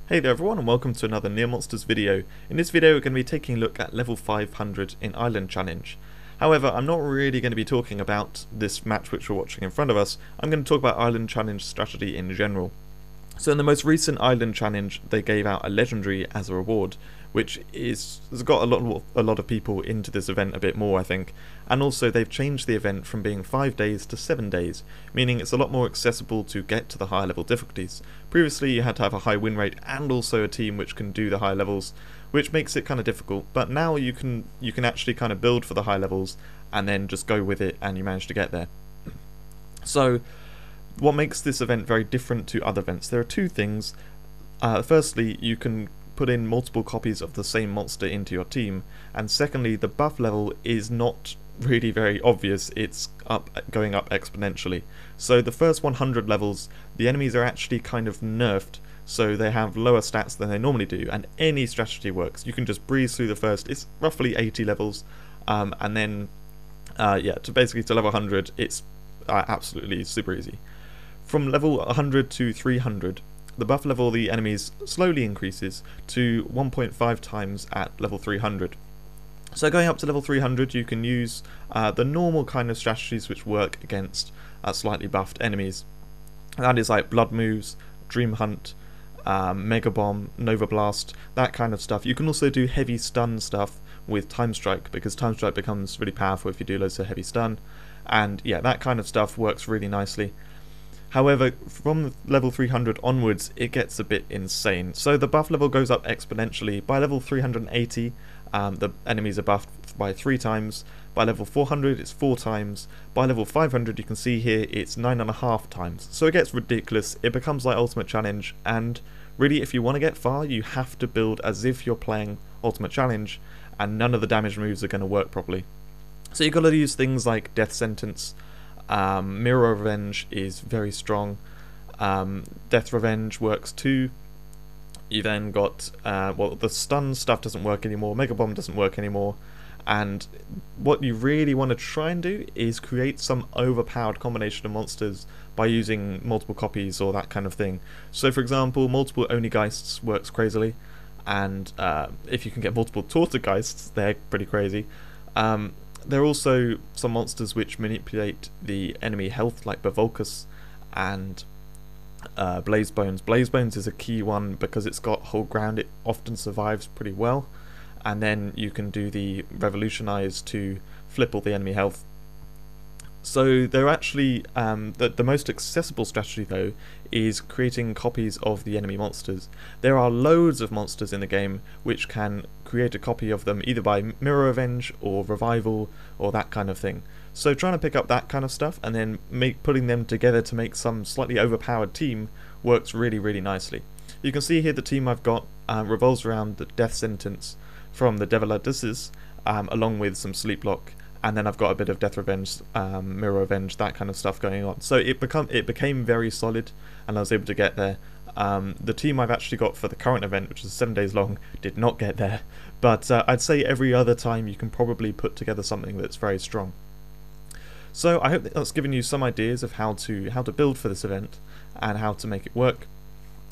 Hey there everyone, and welcome to another Near Monsters video. In this video we're going to be taking a look at level 500 in Island Challenge. However, I'm not really going to be talking about this match which we're watching in front of us. I'm going to talk about Island Challenge strategy in general. So in the most recent Island Challenge they gave out a legendary as a reward, which has got a lot of people into this event a bit more, I think. And also they've changed the event from being 5 days to 7 days, meaning it's a lot more accessible to get to the higher level difficulties. Previously you had to have a high win rate and also a team which can do the high levels, which makes it kind of difficult, but now you can actually kind of build for the high levels and then just go with it and you manage to get there. So what makes this event very different to other events? There are two things. Firstly, you can put in multiple copies of the same monster into your team, and secondly, the buff level is not really very obvious. It's going up exponentially. So the first 100 levels, the enemies are actually kind of nerfed, so they have lower stats than they normally do, and any strategy works. You can just breeze through the first, it's roughly 80 levels, and then to level 100 it's absolutely super easy. From level 100 to 300, the buff level of the enemies slowly increases to 1.5 times at level 300. So going up to level 300 you can use the normal kind of strategies which work against slightly buffed enemies. That is like Blood Moves, Dream Hunt, Mega Bomb, Nova Blast, that kind of stuff. You can also do heavy stun stuff with Time Strike, because Time Strike becomes really powerful if you do loads of heavy stun, and yeah, that kind of stuff works really nicely. However, from level 300 onwards, it gets a bit insane. So the buff level goes up exponentially. By level 380, the enemies are buffed by 3 times. By level 400, it's 4 times. By level 500, you can see here, it's 9.5 times. So it gets ridiculous. It becomes like Ultimate Challenge, and really, if you want to get far, you have to build as if you're playing Ultimate Challenge, and none of the damage moves are going to work properly. So you've got to use things like Death Sentence. Mirror Revenge is very strong. Death Revenge works too. You then got the stun stuff doesn't work anymore, Mega Bomb doesn't work anymore, and what you really want to try and do is create some overpowered combination of monsters by using multiple copies or that kind of thing. So for example, multiple Onigeists works crazily, and if you can get multiple Tortogeists, they're pretty crazy. There are also some monsters which manipulate the enemy health, like Bavolcus and Blaze Bones. Blaze Bones is a key one because it's got hold ground, it often survives pretty well, and then you can do the Revolutionize to flip all the enemy health. So they're actually, the most accessible strategy though is creating copies of the enemy monsters. There are loads of monsters in the game which can create a copy of them either by Mirror Revenge or Revival or that kind of thing. So trying to pick up that kind of stuff and then putting them together to make some slightly overpowered team works really nicely. You can see here the team I've got revolves around the Death Sentence from the Devil Odysseus, along with some Sleep Lock, and then I've got a bit of Death Revenge, Mirror Revenge, that kind of stuff going on. So it became very solid, and I was able to get there. The team I've actually got for the current event, which is 7 days long, did not get there, but I'd say every other time you can probably put together something that's very strong. So I hope that's given you some ideas of how to build for this event and how to make it work.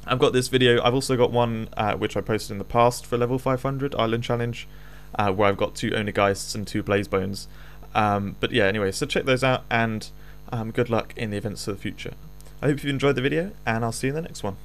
I've got this video. I've also got one which I posted in the past for level 500 Island Challenge, where I've got 2 Onigeists and 2 Blaze Bones. But yeah, anyway, so check those out, and good luck in the events of the future. I hope you enjoyed the video, and I'll see you in the next one.